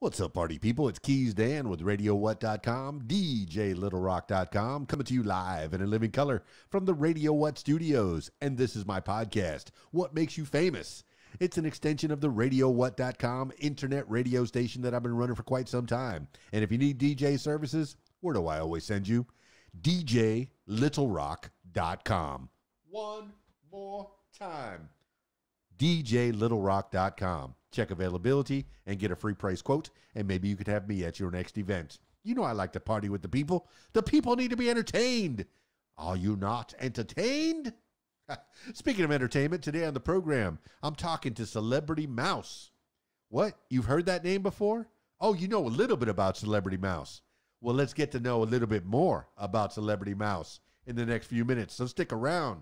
What's up, party people? It's KeysDAN with RadioWhat.com, DJLittleRock.com, coming to you live and in living color from the Radio What studios. And this is my podcast, What Makes You Famous? It's an extension of the RadioWhat.com internet radio station that I've been running for quite some time. And if you need DJ services, where do I always send you? DJLittleRock.com. One more time. DJLittleRock.com. Check availability and get a free price quote, and maybe you could have me at your next event. You know I like to party with the people. The people need to be entertained. Are you not entertained? Speaking of entertainment, today on the program, I'm talking to CelebrityMouse. What? You've heard that name before? Oh, you know a little bit about CelebrityMouse. Well, let's get to know a little bit more about CelebrityMouse in the next few minutes, so stick around.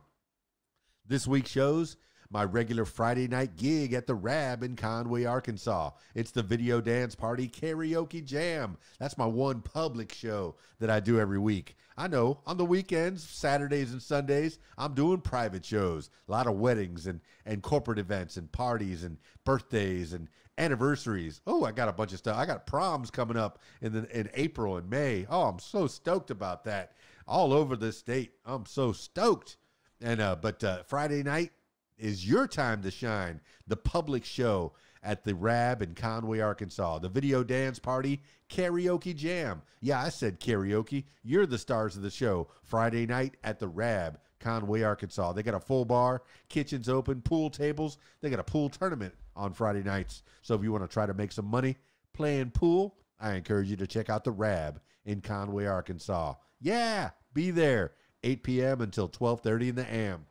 This week's shows, my regular Friday night gig at the Rab in Conway, Arkansas. It's the Video Dance Party Karaoke Jam. That's my one public show that I do every week. I know, on the weekends, Saturdays and Sundays, I'm doing private shows. A lot of weddings and corporate events and parties and birthdays and anniversaries. Oh, I got a bunch of stuff. I got proms coming up in April and May. Oh, I'm so stoked about that. All over the state. I'm so stoked. And but Friday night is your time to shine. The public show at the Rab in Conway, Arkansas. The Video Dance Party Karaoke Jam. Yeah, I said karaoke. You're the stars of the show. Friday night at the Rab, Conway, Arkansas. They got a full bar, kitchens open, pool tables. They got a pool tournament on Friday nights. So if you want to try to make some money playing pool, I encourage you to check out the Rab in Conway, Arkansas. Yeah, be there. 8 p.m. until 12:30 in the a.m.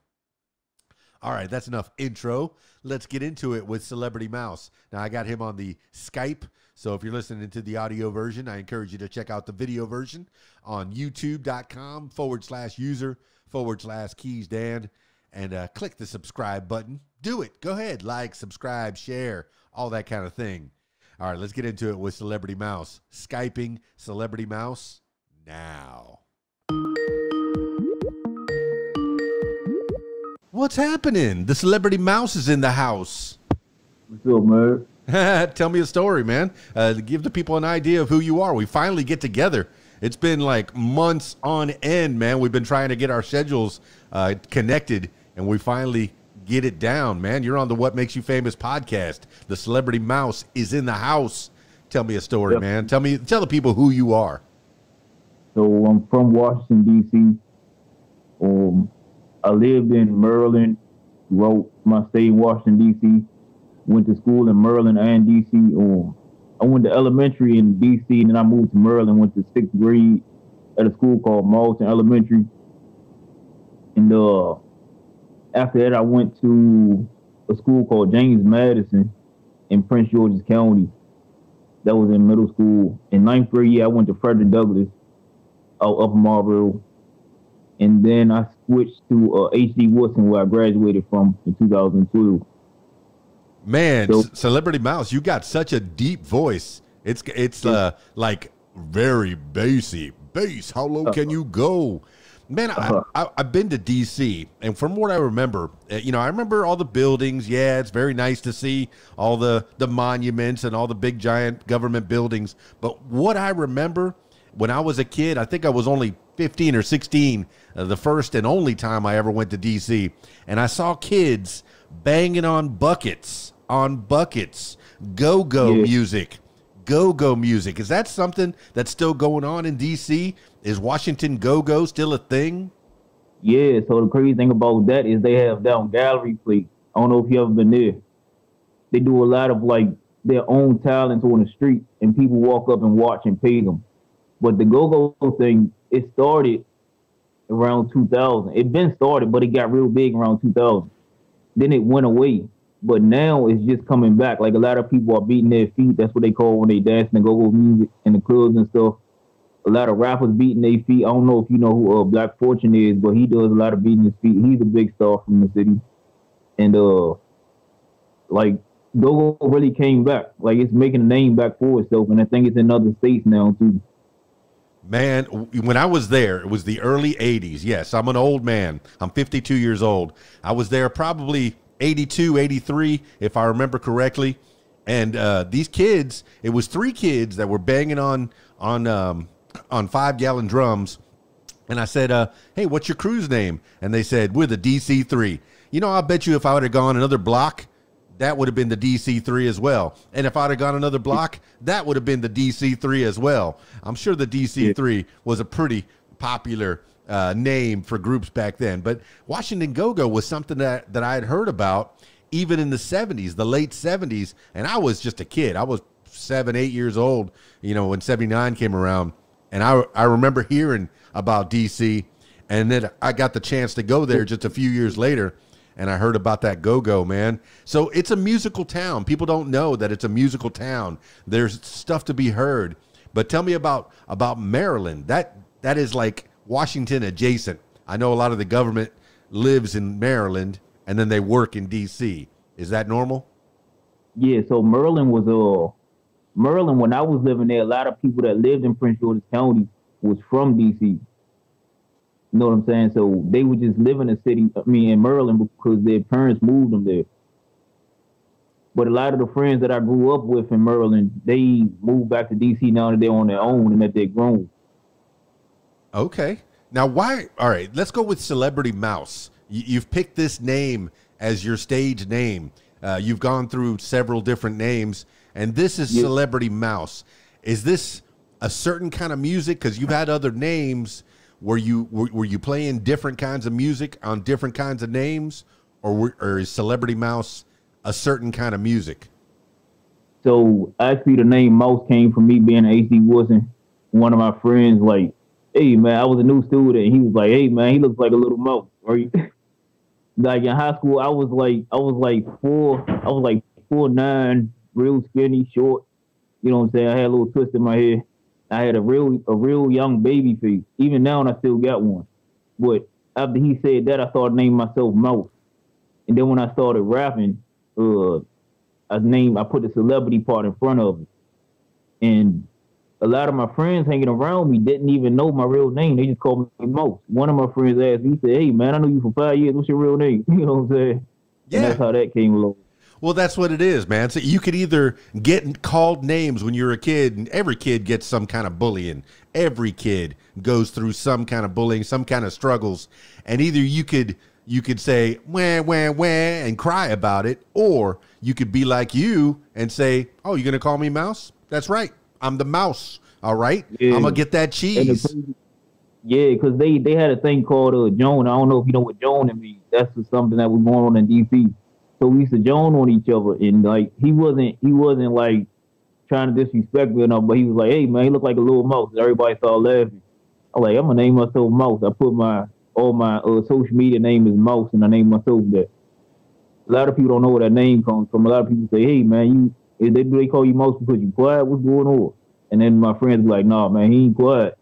All right, that's enough intro. Let's get into it with CelebrityMouse. Now, I got him on the Skype, so if you're listening to the audio version, I encourage you to check out the video version on youtube.com/user/KeysDAN and click the subscribe button. Do it. Go ahead. Like, subscribe, share, all that kind of thing. All right, let's get into it with CelebrityMouse. Skyping CelebrityMouse now. What's happening? The CelebrityMouse is in the house. What's up, man? Tell me a story, man. Give the people an idea of who you are. We finally get together. It's been like months on end, man. We've been trying to get our schedules connected, and we finally get it down, man. You're on the What Makes You Famous podcast. The CelebrityMouse is in the house. Tell me a story, man. Tell the people who you are. So I'm from Washington, D.C. I lived in Maryland, wrote my stay in Washington, D.C., went to school in Maryland and D.C. I went to elementary in D.C., and then I moved to Maryland, went to 6th grade at a school called Malton Elementary. And after that, I went to a school called James Madison in Prince George's County. That was in middle school. In 9th grade, I went to Frederick Douglass out Upper Marlboro. And then I switched to H.D. Woodson, where I graduated from in 2012. Man, so, CelebrityMouse, you got such a deep voice. It's like very bassy. Bass, how low can you go? Man, I've been to D.C., and from what I remember, I remember all the buildings. Yeah, it's very nice to see all the monuments and all the big, giant government buildings. But what I remember when I was a kid, I think I was only 15 or 16, the first and only time I ever went to D.C., and I saw kids banging on buckets, go-go music. Go-go music. Is that something that's still going on in D.C.? Is Washington go-go still a thing? Yeah, so the crazy thing about that is they have down gallery plates. I don't know if you ever been there. They do a lot of, like, their own talents on the street, and people walk up and watch and pay them. But the go-go thing, it started around 2000. It been started, but it got real big around 2000. Then it went away. But now it's just coming back. Like, a lot of people are beating their feet. That's what they call when they dance the go-go music in the clubs and stuff. A lot of rappers beating their feet. I don't know if you know who Black Fortune is, but he does a lot of beating his feet. He's a big star from the city. And, like, go-go really came back. Like, it's making a name back for itself. And I think it's in other states now, too. Man, when I was there, it was the early 80s. Yes, I'm an old man. I'm 52 years old. I was there probably 82, 83, if I remember correctly. And these kids, it was 3 kids that were banging on 5-gallon drums. And I said, hey, what's your crew's name? And they said, we're the DC3. You know, I bet you if I would have gone another block, that would have been the DC3 as well. And if I'd have gone another block, that would have been the DC3 as well. I'm sure the DC3 was a pretty popular name for groups back then. But Washington Go-Go was something that I had heard about even in the 70s, the late 70s. And I was just a kid. I was 7, 8 years old, you know, when 79 came around. And I remember hearing about DC. And then I got the chance to go there just a few years later. And I heard about that Go-Go, man. So it's a musical town. People don't know that it's a musical town. There's stuff to be heard. But tell me about Maryland. That is like Washington adjacent. I know a lot of the government lives in Maryland, and then they work in D.C. Is that normal? Yeah, so Maryland, when I was living there, a lot of people that lived in Prince George's County was from D.C. You know what I'm saying? So they would just live in the city, in Maryland, because their parents moved them there. But a lot of the friends that I grew up with in Maryland, they moved back to D.C. now that they're on their own and that they're grown. Okay. Now, why? All right, let's go with CelebrityMouse. You've picked this name as your stage name. You've gone through several different names, and this is CelebrityMouse. Is this a certain kind of music? Because you've had other names. Were you playing different kinds of music on different kinds of names, or is CelebrityMouse a certain kind of music? So actually, the name Mouse came from me being an H.D. Wilson. One of my friends, like, hey man, I was a new student, and he was like, hey man, he looks like a little mouse. Like in high school, I was like 4'9", real skinny, short. You know what I'm saying? I had a little twist in my head. I had a real young baby face. Even now, I still got one. But after he said that, I started naming myself Mouse. And then when I started rapping, I put the celebrity part in front of it. And a lot of my friends hanging around me didn't even know my real name. They just called me Mouse. One of my friends asked me, he said, hey man, I know you for 5 years. What's your real name? You know what I'm saying? Yeah. And that's how that came along. Well, that's what it is, man. So you could either get called names when you're a kid, and every kid gets some kind of bullying. Every kid goes through some kind of bullying, some kind of struggles. And either you could say, wah, wah, wah, and cry about it, or you could be like you and say, oh, you're going to call me Mouse? That's right. I'm the Mouse. All right. Yeah. I'm going to get that cheese. Yeah, because they had a thing called Joan. I don't know if you know what Joan means. That's something that was going on in D.C. So we used to joan on each other, and like he wasn't like trying to disrespect me enough, but he was like, "Hey man, he look like a little mouse." Everybody started laughing. I'm like, I'm gonna name myself Mouse. I put all my social media name is Mouse, and I named myself that. A lot of people don't know where that name comes from. A lot of people say, "Hey man, they call you Mouse because you quiet? What's going on?" And then my friends be like, "Nah man, he ain't quiet."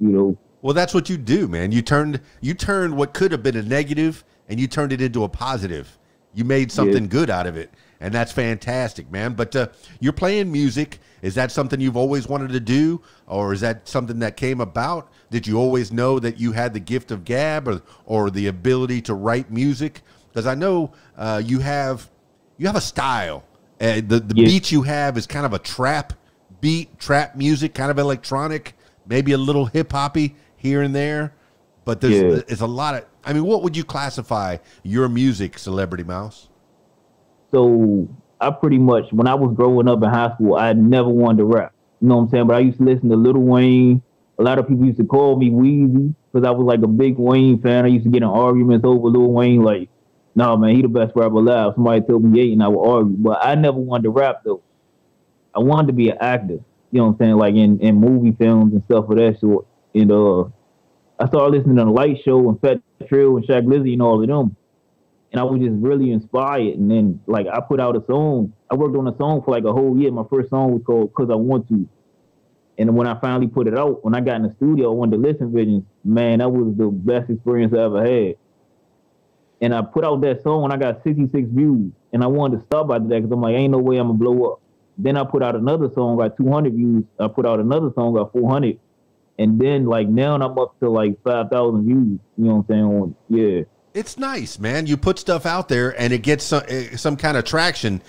You know. Well, that's what you do, man. You turned what could have been a negative, and you turned it into a positive. You made something good out of it, and that's fantastic, man. But you're playing music. Is that something you've always wanted to do, or is that something that came about? Did you always know that you had the gift of gab or the ability to write music? Because I know you have a style. The beat you have is kind of a trap music, kind of electronic, maybe a little hip-hoppy here and there. But there's a lot of, I mean, what would you classify your music, CelebrityMouse? So I pretty much, when I was growing up in high school, I never wanted to rap. You know what I'm saying? But I used to listen to Lil Wayne. A lot of people used to call me Weezy because I was like a big Wayne fan. I used to get in arguments over Lil Wayne, like, nah, man, he the best rapper alive. Somebody told me 8 and I would argue. But I never wanted to rap, though. I wanted to be an actor. You know what I'm saying? Like in movie films and stuff of that sort. And I started listening to The Light Show and Fat Trill and Shaq Lizzy and all of them. And I was just really inspired. And then, like, I put out a song. I worked on a song for like a whole year. My first song was called "Cause I Want To." And when I finally put it out, when I got in the studio, I wanted to listen visions. Man, that was the best experience I ever had. And I put out that song and I got 66 views. And I wanted to stop after that because I'm like, ain't no way I'm going to blow up. Then I put out another song, got 200 views. I put out another song, got 400. And then, like, now I'm up to, like, 5,000 views. You know what I'm saying? It's nice, man. You put stuff out there and it gets some kind of traction.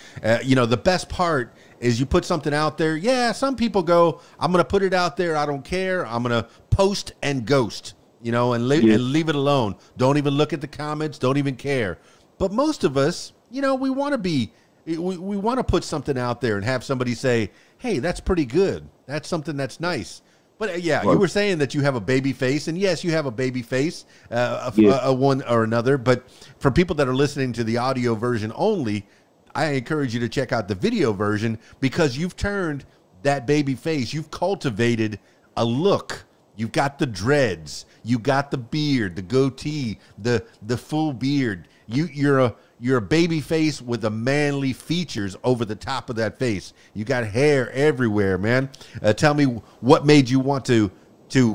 You know, the best part is you put something out there. Yeah, some people go, I'm going to put it out there. I don't care. I'm going to post and ghost, you know, and leave it alone. Don't even look at the comments. Don't even care. But most of us, you know, we want to put something out there and have somebody say, hey, that's pretty good. That's something that's nice. But yeah, you were saying that you have a baby face, and yes, you have a baby face, one or another. But for people that are listening to the audio version only, I encourage you to check out the video version because you've turned that baby face. You've cultivated a look. You've got the dreads. You got the beard, the goatee, the full beard. You're a baby face with the manly features over the top of that face. You got hair everywhere, man. Tell me what made you want to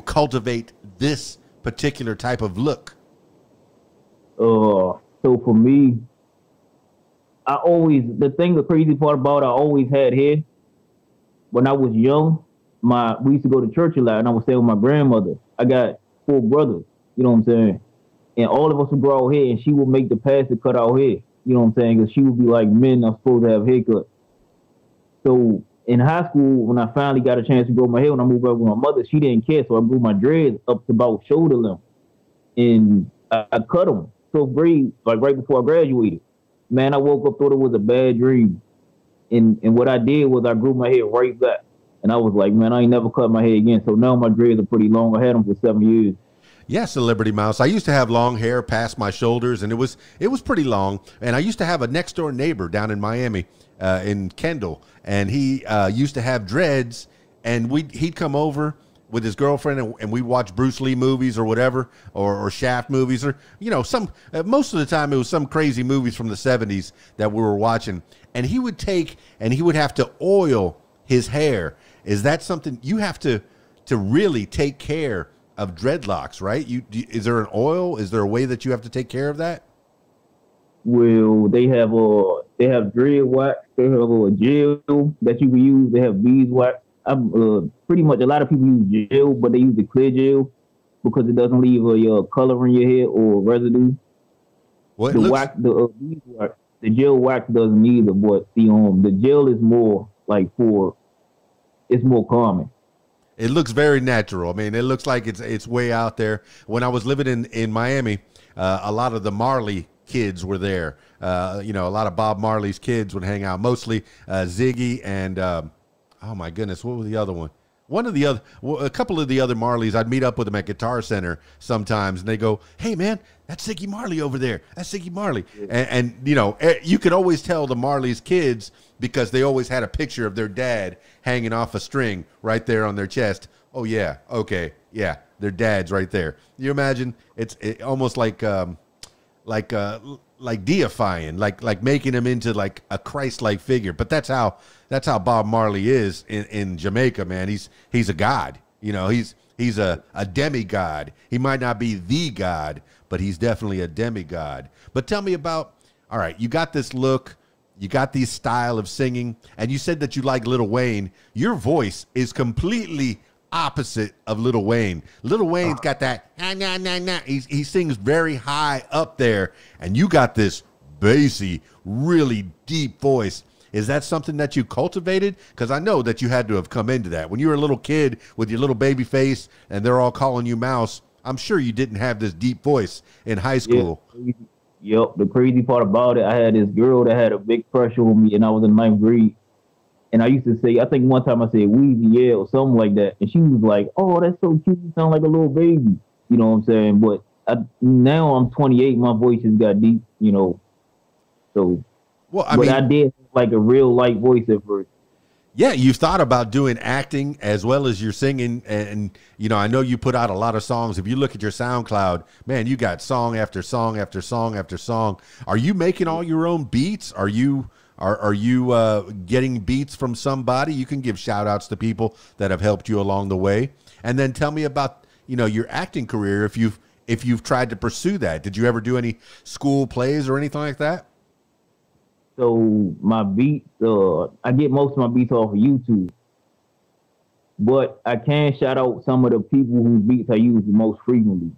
cultivate this particular type of look. So for me, the crazy part about I always had hair. When I was young, we used to go to church a lot, and I would stay with my grandmother. I got 4 brothers, you know what I'm saying? And all of us would grow our hair, and she would make the pastor cut our hair. You know what I'm saying? Because she would be like, men are supposed to have haircuts. So in high school, when I finally got a chance to grow my hair, when I moved up with my mother, she didn't care. So I grew my dreads up to about shoulder length. And I cut them 12th grade, like right before I graduated. Man, I woke up, thought it was a bad dream. And what I did was I grew my hair right back. And I was like, man, I ain't never cut my hair again. So now my dreads are pretty long. I had them for 7 years. Yeah, Celebrity Mouse. I used to have long hair past my shoulders, and it was pretty long. And I used to have a next door neighbor down in Miami, in Kendall, and he used to have dreads. And he'd come over with his girlfriend, and we'd watch Bruce Lee movies or whatever, or Shaft movies, or most of the time it was some crazy movies from the 70s that we were watching. And he would have to oil his hair. Is that something you have to really take care of dreadlocks, right? Is there an oil? Is there a way that you have to take care of that? Well, they have dread wax. They have a gel that you can use. They have beeswax. Pretty much a lot of people use gel, but they use the clear gel because it doesn't leave a color in your hair or residue. What beeswax, the gel wax doesn't either, but the gel is more like it's more common. It looks very natural. I mean, it looks like it's way out there. When I was living in Miami, a lot of the Marley kids were there. A lot of Bob Marley's kids would hang out, mostly Ziggy and, oh my goodness, what was the other one? A couple of the other Marleys, I'd meet up with them at Guitar Center sometimes, and they go, hey, man, that's Ziggy Marley over there. That's Ziggy Marley. And you could always tell the Marley's kids because they always had a picture of their dad hanging off a string right there on their chest. Oh, yeah. Okay. Yeah. Their dad's right there. You imagine it's almost like deifying, like making him into like a Christ-like figure. But that's how Bob Marley is in Jamaica, man. He's a god. He's a demigod. He might not be the god, but he's definitely a demigod. But tell me about, all right, you got this look, you got this style of singing, and you said that you like Lil Wayne. Your voice is completely opposite of Lil Wayne. Lil Wayne's got that nah, nah, nah. He sings very high up there, and you got this bassy, really deep voice. Is that something that you cultivated? Because I know that you had to have come into that. When you were a little kid with your little baby face and they're all calling you Mouse, I'm sure you didn't have this deep voice in high school. Yep. The crazy part about it, I had this girl that had a big crush on me, and I was in 9th grade. And I used to say, I think one time I said Weezy, yeah, or something like that. And she was like, oh, that's so cute. You sound like a little baby. You know what I'm saying? But now I'm 28. My voice has got deep, So, well, I did like a real light voice at first. Yeah, you've thought about doing acting as well as your singing. And I know you put out a lot of songs. If you look at your SoundCloud, man, you got song after song after song after song. Are you making all your own beats? Are you getting beats from somebody? You can give shout outs to people that have helped you along the way. And then tell me about, your acting career. If you've tried to pursue that, did you ever do any school plays or anything like that? So my beats, I get most of my beats off of YouTube, but I can shout out some of the people whose beats I use the most frequently.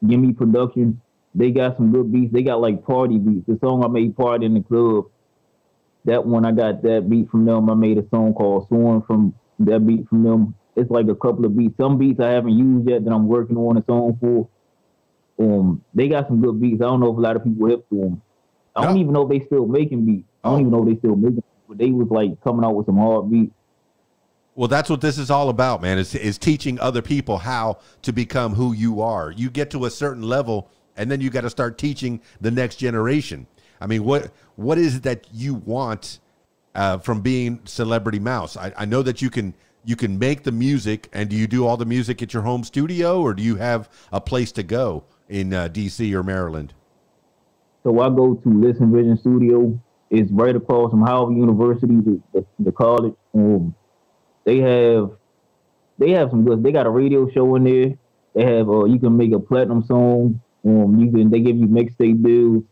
Gimme Production. They got some good beats. They got like party beats. The song I made, Party in the Club, that one I got that beat from them. I made a song called Sworn from that beat from them. It's like a couple of beats. Some beats I haven't used yet that I'm working on a song for. They got some good beats. I don't know if a lot of people hip to them. I don't even know if they still making beats. I don't even know if they still making beats, but they was like coming out with some hard beats. Well, that's what this is all about, man, is teaching other people how to become who you are. You get to a certain level, and then you got to start teaching the next generation. I mean, what is it that you want from being CelebrityMouse? I know that you can make the music, and do you do all the music at your home studio, or do you have a place to go in DC or Maryland? So I go to Listen Vision Studio. It's right across from Howard University, the college. They have some good. They got a radio show in there. They have you can make a platinum song. They give you mixtape deals.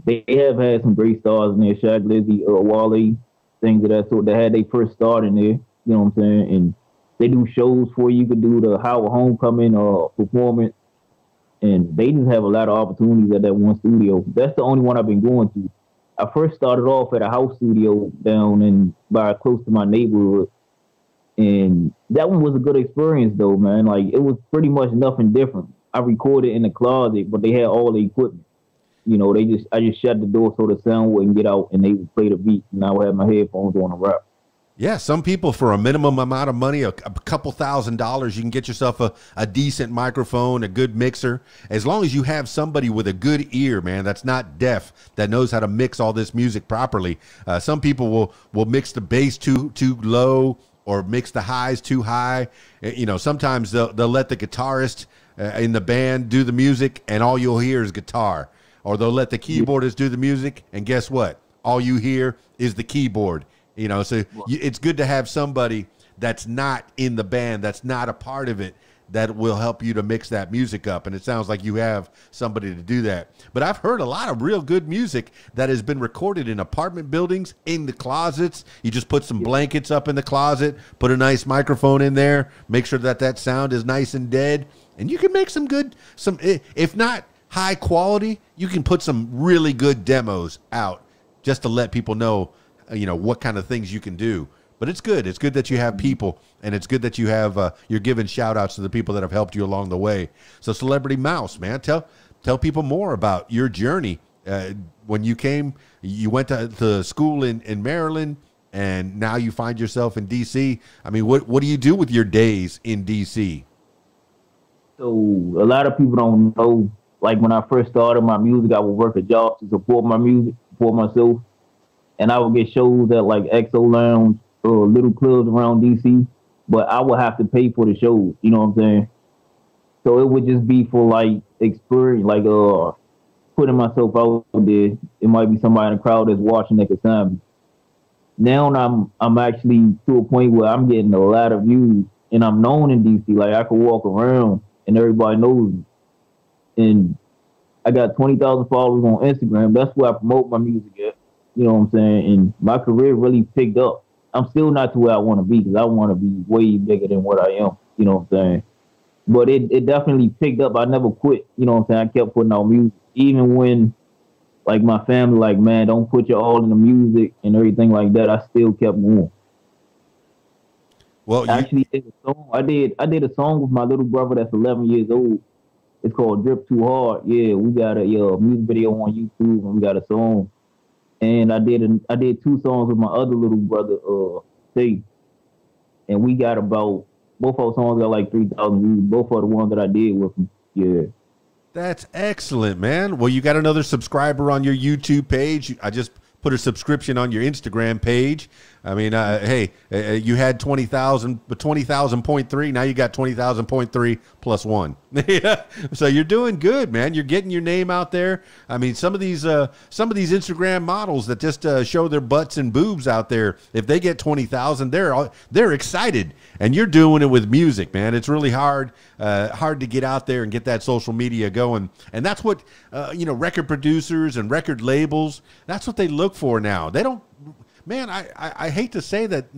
They have had some great stars in there, Shaq, Lizzie, Wale, things of that sort. They had their first start in there. You know what I'm saying? And they do shows for you. You could do the Howard Homecoming performance. And they just have a lot of opportunities at that one studio. That's the only one I've been going to. I first started off at a house studio down by close to my neighborhood. And that one was a good experience though, man. Like it was pretty much nothing different. I recorded in the closet, but they had all the equipment. You know, I just shut the door so the sound wouldn't get out and they would play the beat and I would have my headphones on and rap. Yeah, some people for a minimum amount of money, a couple $1,000s, you can get yourself a decent microphone, a good mixer. As long as you have somebody with a good ear, man, that's not deaf, that knows how to mix all this music properly. Some people will mix the bass too low or mix the highs too high. You know, sometimes they'll let the guitarist in the band do the music and all you'll hear is guitar. Or they'll let the keyboardist do the music and guess what? All you hear is the keyboard. You know, so it's good to have somebody that's not in the band, that's not a part of it, that will help you to mix that music up. And it sounds like you have somebody to do that. But I've heard a lot of real good music that has been recorded in apartment buildings, in the closets. You just put some blankets up in the closet, put a nice microphone in there, make sure that sound is nice and dead. And you can make some if not high quality, you can put some really good demos out just to let people know, you know, what kind of things you can do. But it's good. It's good that you have people, and it's good that you have you're giving shout outs to the people that have helped you along the way. So CelebrityMouse, man, tell people more about your journey. When you went to school in Maryland, and now you find yourself in DC. I mean, what do you do with your days in DC? So a lot of people don't know, like when I first started my music, I would work a job to support my music, support myself. And I would get shows at like XO Lounge or little clubs around DC, but I would have to pay for the shows, you know what I'm saying? So it would just be for like experience, like putting myself out there. It might be somebody in the crowd that's watching that could sign me. Now I'm actually to a point where I'm getting a lot of views and I'm known in DC. Like I could walk around and everybody knows me. And I got 20,000 followers on Instagram. That's where I promote my music at. You know what I'm saying? And my career really picked up. I'm still not to where I want to be because I want to be way bigger than what I am. You know what I'm saying? But it definitely picked up. I never quit. You know what I'm saying? I kept putting out music. Even when, like, my family, like, man, don't put your all in the music and everything like that, I still kept going. Well, I actually did a song. I did a song with my little brother that's 11 years old. It's called Drip Too Hard. Yeah, we got a music video on YouTube and we got a song. And I did 2 songs with my other little brother, Steve. And we got both our songs got like 3,000 views. Both are the ones that I did with him. Yeah. That's excellent, man. Well, you got another subscriber on your YouTube page. I just put a subscription on your Instagram page. I mean, hey, you had 20,000, but 20,000.3. Now you got 20,000.3 plus 1. Yeah. So you're doing good, man. You're getting your name out there. I mean, some of these Instagram models that just show their butts and boobs out there, if they get 20,000, they're excited. And you're doing it with music, man. It's really hard to get out there and get that social media going. And that's what record producers and record labels, that's what they look for now. They don't. Man, I hate to say that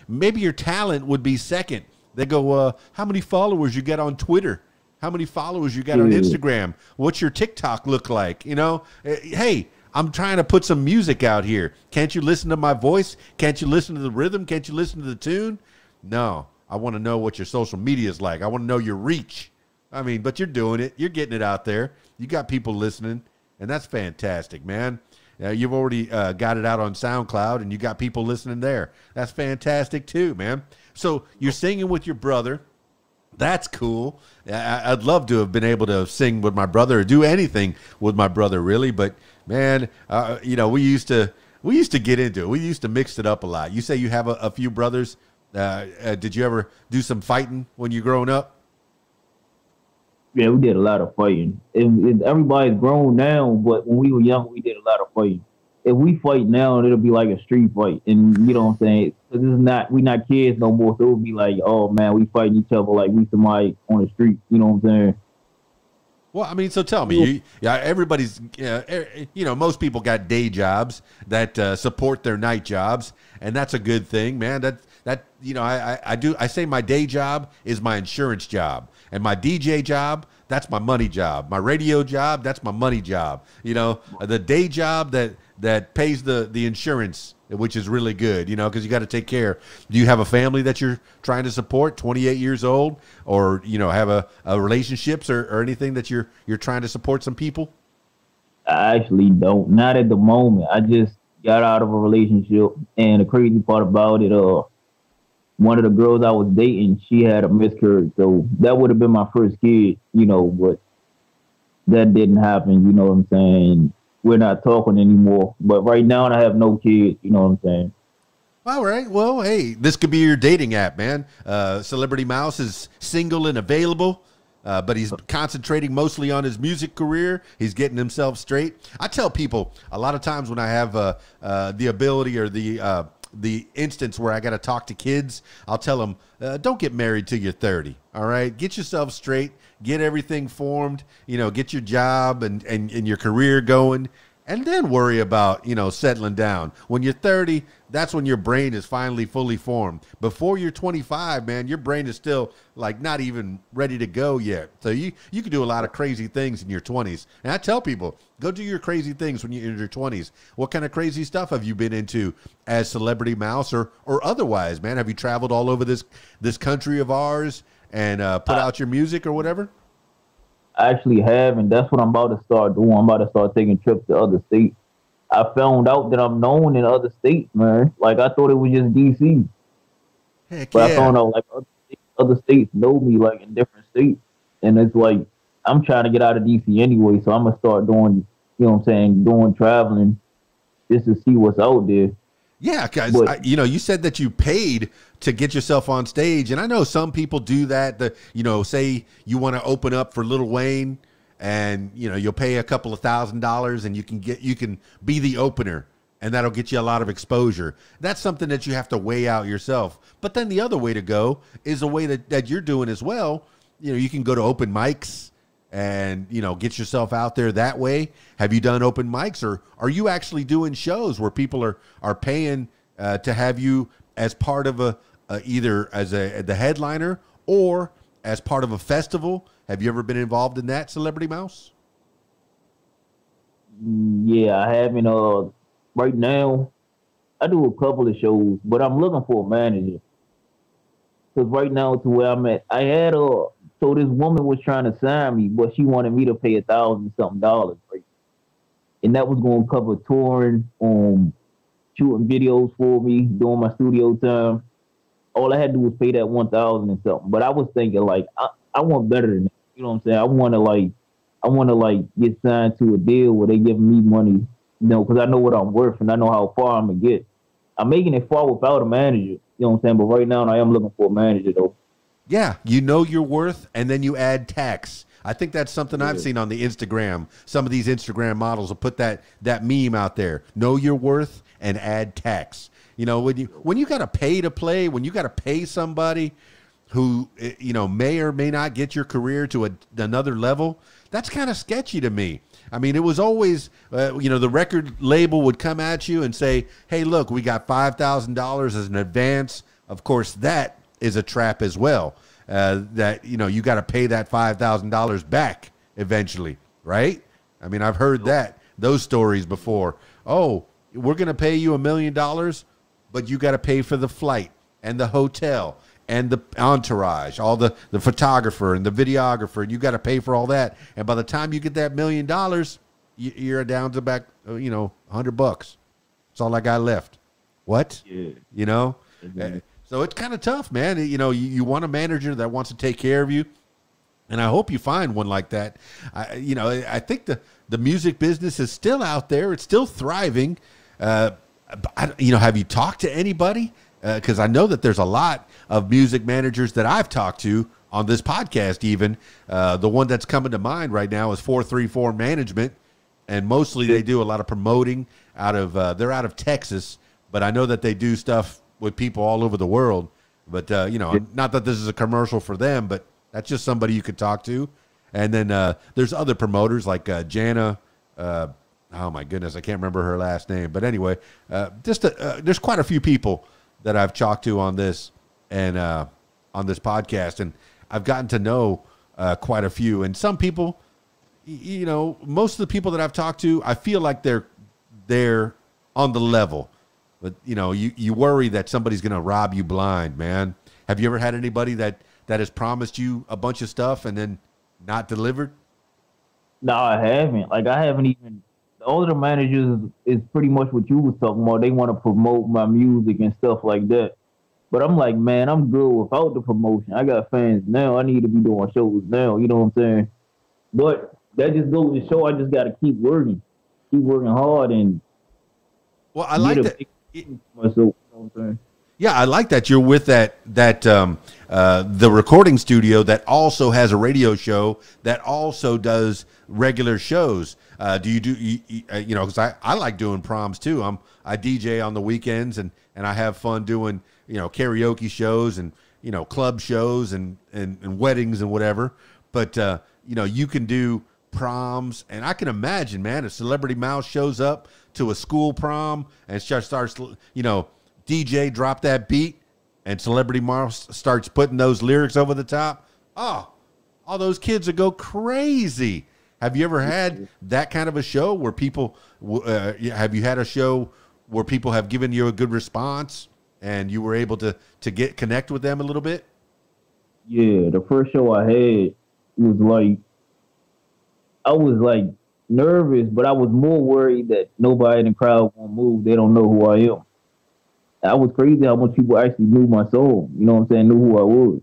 maybe your talent would be second. They go, how many followers you get on Twitter? How many followers you got on Instagram? What's your TikTok look like? You know, hey, I'm trying to put some music out here. Can't you listen to my voice? Can't you listen to the rhythm? Can't you listen to the tune? No, I want to know what your social media is like. I want to know your reach. I mean, but you're doing it. You're getting it out there. You got people listening, and that's fantastic, man. You've already got it out on SoundCloud, and you got people listening there. That's fantastic too, man. So you're singing with your brother. That's cool. I'd love to have been able to sing with my brother or do anything with my brother, really. But man, you know, we used to get into it. We used to mix it up a lot. You say you have a few brothers. Did you ever do some fighting when you growing up? Yeah, we did a lot of fighting. Everybody's grown now, but when we were young, we did a lot of fighting. If we fight now, it'll be like a street fight, and you know what I'm saying? Cause we're not kids no more, so it'll be like, oh man, we fighting each other like we somebody on the street. You know what I'm saying? Well, I mean, so tell me, everybody's, you know, most people got day jobs that support their night jobs, and that's a good thing, man. That you know, I say my day job is my insurance job, and my DJ job, that's my money job. My radio job, that's my money job. You know, the day job that pays the insurance, which is really good, you know, because you got to take care. Do you have a family that you're trying to support, 28 years old, or, you know, have a relationships or anything that you're trying to support some people? I actually don't. Not at the moment. I just got out of a relationship, and the crazy part about it, one of the girls I was dating, she had a miscarriage, so that would have been my first kid, you know, but that didn't happen, you know what I'm saying? We're not talking anymore, but right now I have no kids, you know what I'm saying? All right, well, hey, this could be your dating app, man. CelebrityMouse is single and available, but he's concentrating mostly on his music career. He's getting himself straight. I tell people a lot of times when I have the ability or the instance where I got to talk to kids, I'll tell them, don't get married till you're 30. All right. Get yourself straight, get everything formed, you know, get your job and your career going, and then worry about, you know, settling down. When you're 30, that's when your brain is finally fully formed. Before you're 25, man, your brain is still like not even ready to go yet. So you can do a lot of crazy things in your 20s. And I tell people, go do your crazy things when you're in your 20s. What kind of crazy stuff have you been into as CelebrityMouse or otherwise, man? Have you traveled all over this country of ours and put out your music or whatever? I actually have, and that's what I'm about to start doing. I'm about to start taking trips to other states. I found out that I'm known in other states, man. Like, I thought it was just D.C. Heck but yeah. I found out, like, other states know me, like, in different states. And it's like, I'm trying to get out of D.C. anyway, so I'm going to start doing, you know what I'm saying, doing traveling just to see what's out there. Yeah, guys, you know, you said that you paid to get yourself on stage, and I know some people do that. You know, say you want to open up for Lil Wayne, and you know you'll pay a couple of $1,000s, and you can be the opener, and that'll get you a lot of exposure. That's something that you have to weigh out yourself. But then the other way to go is a way that you're doing as well. You know, you can go to open mics and, you know, get yourself out there that way. Have you done open mics, or are you actually doing shows where people are paying to have you as part of either as the headliner or as part of a festival? Have you ever been involved in that, CelebrityMouse? Yeah, I haven't. Right now, I do a couple of shows, but I'm looking for a manager. Because right now, to where I'm at, I had so this woman was trying to sign me, but she wanted me to pay $1,000-something, right? And that was going to cover touring, shooting videos for me, doing my studio time. All I had to do was pay that $1,000 and something. But I was thinking, like, I want better than that. You know what I'm saying? I want to get signed to a deal where they give me money, you know, because I know what I'm worth and I know how far I'm gonna get. I'm making it far without a manager. You know what I'm saying? But right now, I am looking for a manager, though. Yeah, you know your worth, and then you add tax. I think that's something I've seen on the Instagram. Some of these Instagram models will put that meme out there. Know your worth and add tax. You know, when you got to pay to play, when you got to pay somebody who, you know, may or may not get your career to another level, that's kind of sketchy to me. I mean, it was always, you know, the record label would come at you and say, hey, look, we got $5,000 as an advance. Of course, that is a trap as well. that, you know, you got to pay that $5,000 back eventually, right? I mean, I've heard those stories before. Oh, we're going to pay you $1 million, but you got to pay for the flight and the hotel and the entourage, all the photographer and the videographer, and you got to pay for all that. And by the time you get that $1 million, you're down to back, you know, $100. That's all I got left. What? Yeah. You know? Mm-hmm. So it's kind of tough, man. You know, you want a manager that wants to take care of you, and I hope you find one like that. You know, I think the music business is still out there. It's still thriving. You know, have you talked to anybody? Because I know that there's a lot of music managers that I've talked to on this podcast even. The one that's coming to mind right now is 434 Management, and mostly they do a lot of promoting out of they're out of Texas, but I know that they do stuff with people all over the world. But, you know, not that this is a commercial for them, but that's just somebody you could talk to. And then there's other promoters like Jana. Oh, my goodness, I can't remember her last name. But anyway, there's quite a few people that I've talked to on this and on this podcast. And I've gotten to know quite a few. And some people, you know, most of the people that I've talked to, I feel like they're on the level. But, you know, you worry that somebody's going to rob you blind, man. Have you ever had anybody that has promised you a bunch of stuff and then not delivered? No, I haven't. Like, I haven't even. All of the managers is pretty much what you was talking about. They want to promote my music and stuff like that. But I'm like, man, I'm good without the promotion. I got fans now. I need to be doing shows now. You know what I'm saying? But that just goes to show I just got to keep working hard. And well, I like that. Myself, you know what I'm saying? Yeah, I like that you're with the recording studio that also has a radio show that also does regular shows. Do you you know, because I like doing proms too. I DJ on the weekends and I have fun doing, you know, karaoke shows and, you know, club shows and weddings and whatever. But you know, you can do proms, and I can imagine, man, if Celebrity Mouse shows up to a school prom and starts, you know, DJ drop that beat and Celebrity Mouse starts putting those lyrics over the top. Oh, all those kids would go crazy. Have you ever had that kind of a show where people, have you had a show where people have given you a good response and you were able to connect with them a little bit? Yeah, the first show I had was like, I was like nervous, but I was more worried that nobody in the crowd won't move. They don't know who I am. I was crazy how much people actually knew my soul. You know what I'm saying? Knew who I was.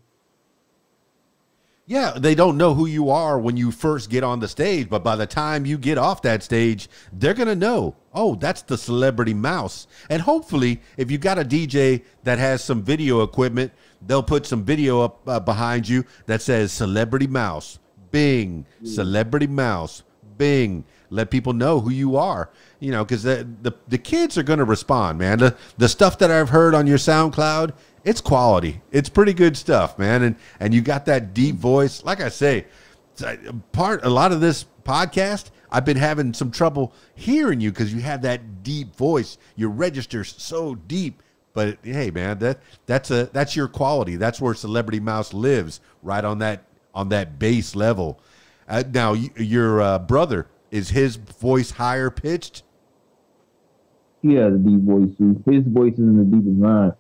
Yeah, they don't know who you are when you first get on the stage, but by the time you get off that stage, they're going to know, oh, that's the Celebrity Mouse. And hopefully, if you got a DJ that has some video equipment, they'll put some video up behind you that says Celebrity Mouse, Bing, Celebrity Mouse, Bing. Let people know who you are, you know, because the kids are going to respond, man. The stuff that I've heard on your SoundCloud, it's quality. It's pretty good stuff, man. And you got that deep voice. Like I say, a lot of this podcast, I've been having some trouble hearing you because you have that deep voice. Your register's so deep. But hey, man, that's your quality. That's where Celebrity Mouse lives, right on that bass level. Now, your brother, is his voice higher pitched? He has a deep voice too. His voice isn't as deep as mine.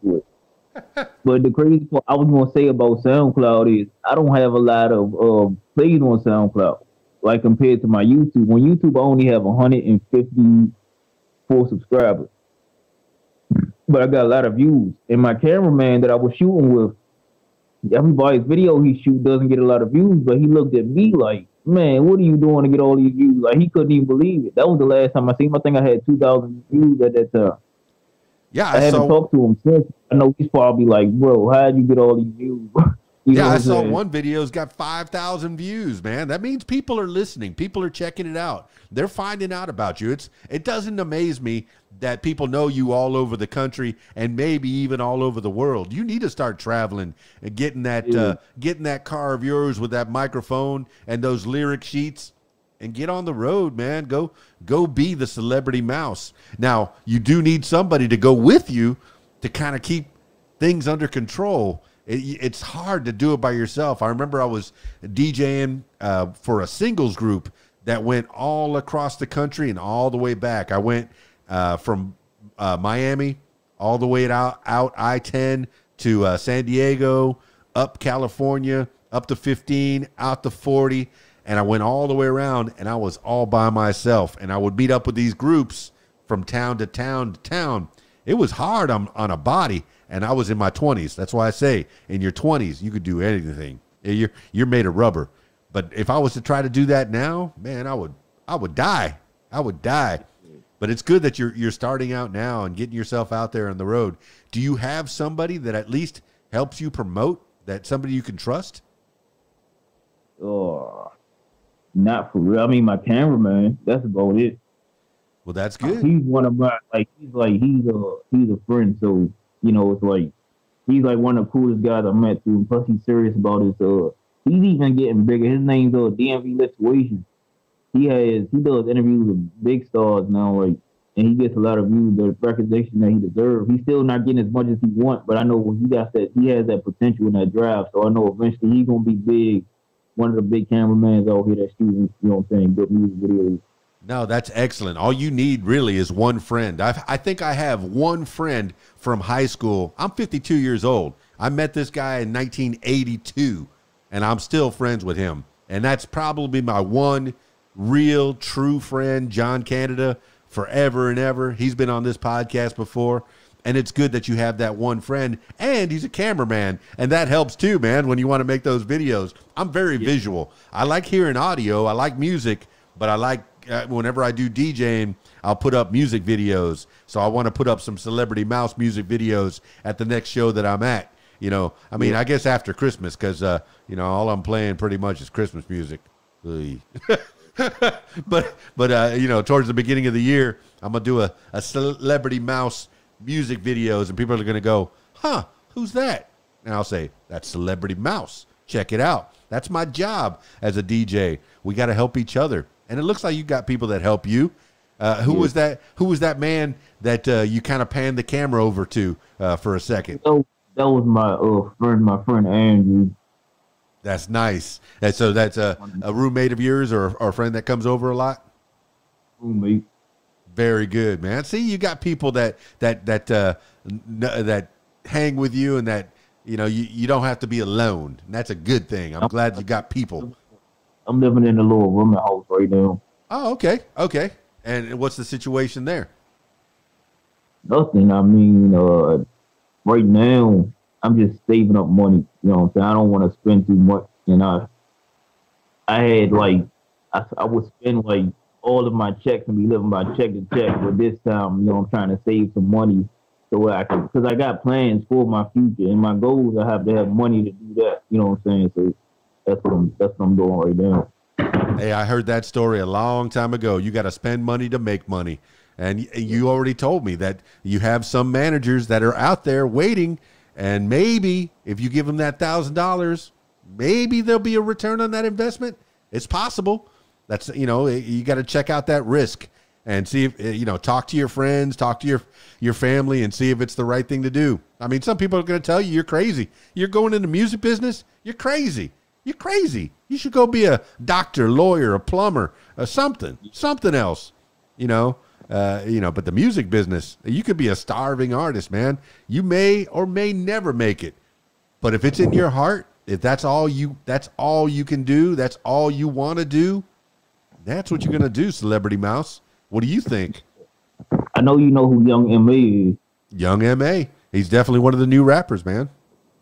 But the crazy part I was gonna say about SoundCloud is I don't have a lot of plays on SoundCloud, like compared to my YouTube. On YouTube, I only have 154 subscribers, but I got a lot of views. And my cameraman that I was shooting with, everybody's video he shoot doesn't get a lot of views, but he looked at me like, man, what are you doing to get all these views? Like, he couldn't even believe it. That was the last time I seen him. I think I had 2,000 views at that time. Yeah, I haven't talked to him since. I know he's probably like, bro, how'd you get all these views? Yeah, I saw one video's got 5,000 views, man. That means people are listening. People are checking it out. They're finding out about you. It doesn't amaze me that people know you all over the country and maybe even all over the world. You need to start traveling and getting that car of yours with that microphone and those lyric sheets and get on the road, man. Go be the Celebrity Mouse. Now, you do need somebody to go with you to kind of keep things under control. it's hard to do it by yourself. I remember I was DJing for a singles group that went all across the country and all the way back. I went from Miami all the way out I-10 to San Diego, up California, up to 15, out to 40, and I went all the way around, and I was all by myself. And I would meet up with these groups from town to town to town. It was hard on a body, and I was in my 20s. That's why I say, in your 20s, you could do anything. You're made of rubber. But if I was to try to do that now, man, I would die. I would die. But it's good that you're starting out now and getting yourself out there on the road. Do you have somebody that at least helps you promote, that somebody you can trust? Oh, not for real. I mean, my cameraman, that's about it. Well, that's good. He's one of my, he's a friend. So, it's like, he's like one of the coolest guys I met too. Plus he's serious about his, he's even getting bigger. His name's DMV Lituation. He does interviews with big stars now, and he gets a lot of views, the recognition that he deserves. He's still not getting as much as he wants, but I know when he has that potential in that drive. So I know eventually he's gonna be big, one of the big cameramans out here that's shooting, good music videos. No, that's excellent. All you need really is one friend. I think I have one friend from high school. I'm 52 years old. I met this guy in 1982, and I'm still friends with him. And that's probably my one real true friend, John Canada, forever and ever. He's been on this podcast before, and it's good that you have that one friend, and he's a cameraman, and that helps too, man, when you want to make those videos. I'm very visual. I like hearing audio. I like music, but I like whenever I do DJing, I'll put up music videos. So I want to put up some CelebrityMouse music videos at the next show that I'm at. I guess after Christmas, because all I'm playing pretty much is Christmas music. but towards the beginning of the year, I'm gonna do a CelebrityMouse music videos, and people are gonna go, huh, who's that? And I'll say, that's CelebrityMouse. Check it out. That's my job as a DJ. We got to help each other, and it looks like you got people that help you. Who was that man that you kind of panned the camera over to for a second? That was my friend Andrew. That's nice. And so that's a roommate of yours, or a friend that comes over a lot? Roommate. Very good, man. See, you got people that hang with you, and that you don't have to be alone. And that's a good thing. I'm glad you got people. I'm living in a little rooming house right now. Oh, okay. And what's the situation there? Nothing. I mean, right now I'm just saving up money. You know what I'm saying? I don't want to spend too much. I had I would spend all of my checks and be living by check to check. But this time, I'm trying to save some money so because I got plans for my future, and my goals, I have to have money to do that. You know what I'm saying? So that's what I'm doing right now. Hey, I heard that story a long time ago. You got to spend money to make money. And you already told me that you have some managers that are out there waiting, and maybe if you give them that $1,000, maybe there'll be a return on that investment. It's possible. That's, you got to check out that risk and see if, talk to your friends, talk to your family, and see if it's the right thing to do. I mean, some people are going to tell you you're crazy. You're going into music business. You're crazy. You're crazy. You should go be a doctor, lawyer, a plumber, something else, but the music business, you could be a starving artist, man. You may or may never make it. But if it's in your heart, if that's all you can do, that's all you want to do, that's what you're going to do, CelebrityMouse. What do you think? I know you know who Young M.A. is. Young M.A. He's definitely one of the new rappers, man.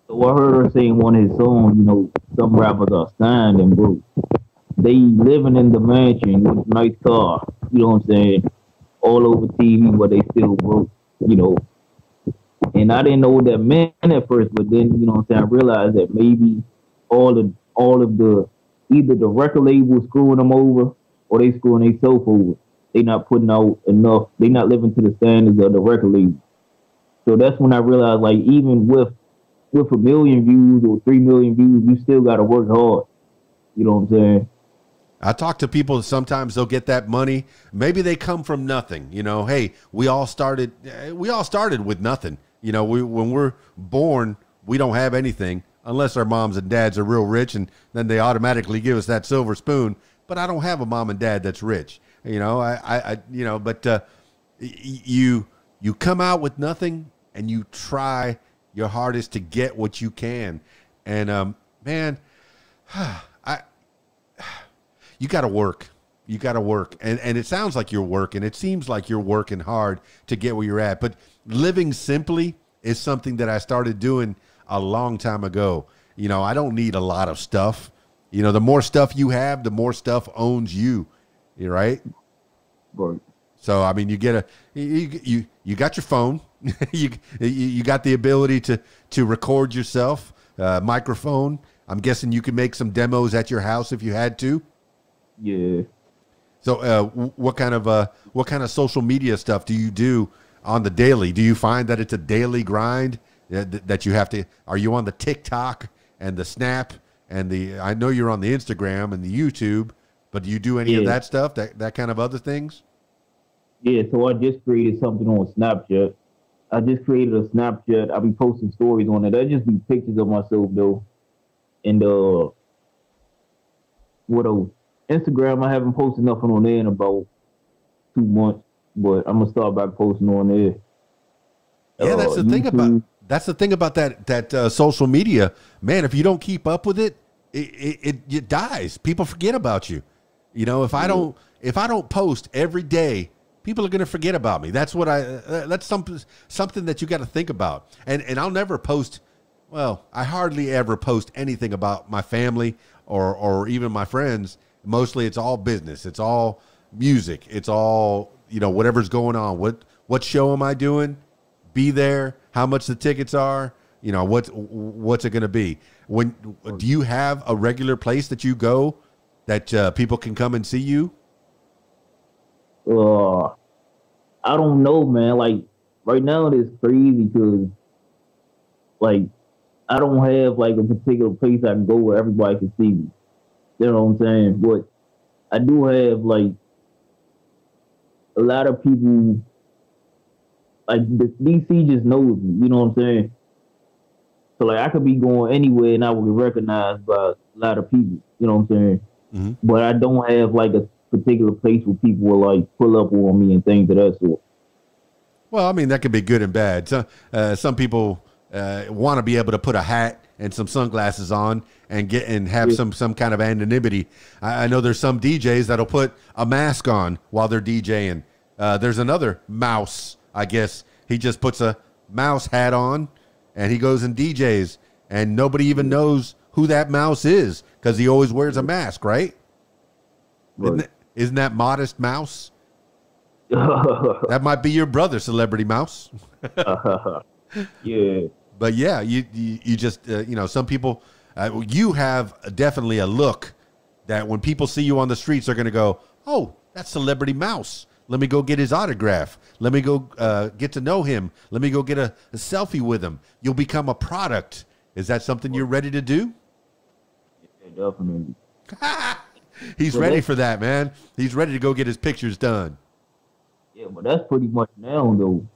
So I heard her saying one of his songs, some rappers are signed and broke. They living in the mansion with a nice car, you know what I'm saying? All over TV, but they still broke, And I didn't know what that meant at first, but then, I realized that maybe all of the, either the record label screwing them over or they screwing themselves over. They not putting out enough. They not living to the standards of the record label. So that's when I realized, even with 1 million views or 3 million views, you still got to work hard. You know what I'm saying? I talk to people, sometimes they'll get that money. Maybe they come from nothing. Hey, we all started with nothing. When we're born, we don't have anything unless our moms and dads are real rich, and then they automatically give us that silver spoon. But I don't have a mom and dad that's rich, you know. But you come out with nothing, and you try your hardest to get what you can, and man, you got to work. You got to work, and it sounds like you're working. It seems like you're working hard to get where you're at. But living simply is something that I started doing a long time ago. You know, I don't need a lot of stuff. You know, the more stuff you have, the more stuff owns you. You're right. Right. So I mean, you get you got your phone. you got the ability to record yourself. Microphone. I'm guessing you could make some demos at your house if you had to. Yeah. So what kind of social media stuff do you do on the daily? Do you find that it's a daily grind that you have to? Are you on the TikTok and the Snap and I know you're on the Instagram and the YouTube, but do you do any of that stuff? That kind of other things? Yeah. So I just created something on Snapchat. I just created a Snapchat. I'll be posting stories on it. That just be pictures of myself though, and what else? Instagram, I haven't posted nothing on there in about 2 months, but I'm gonna start back posting on there. Yeah, that's the thing about that social media, man. If you don't keep up with it, it dies. People forget about you. You know, if I don't post every day, people are gonna forget about me. That's what that's something that you got to think about. And I'll never post. Well, I hardly ever post anything about my family or even my friends. Mostly it's all business. It's all music. It's all, you know, whatever's going on. What show am I doing? Be there. How much the tickets are? You know, what's it going to be? Do you have a regular place that you go that people can come and see you? I don't know, man. Like right now it's crazy because like I don't have like a particular place I can go where everybody can see me. You know what I'm saying? But I do have like a lot of people, like the DC just knows me. You know what I'm saying? So like I could be going anywhere and I would be recognized by a lot of people. You know what I'm saying? Mm-hmm. But I don't have like a particular place where people will like pull up on me and things of that sort. Well, I mean that could be good and bad. Some people want to be able to put a hat and some sunglasses on and have some kind of anonymity. I know there's some DJs that'll put a mask on while they're DJing. There's another mouse, I guess. He just puts a mouse hat on and he goes and DJs and nobody even knows who that mouse is because he always wears a mask, right? Isn't that Modest Mouse? That might be your brother, Celebrity Mouse. Yeah. But yeah, you just, you know, some people, you have definitely a look that when people see you on the streets, they're going to go, oh, that's Celebrity Mouse. Let me go get his autograph. Let me go get to know him. Let me go get a selfie with him. You'll become a product. Is that something you're ready to do? Yeah, definitely. He's ready for that, man. He's ready to go get his pictures done. Yeah, but that's pretty much now, though.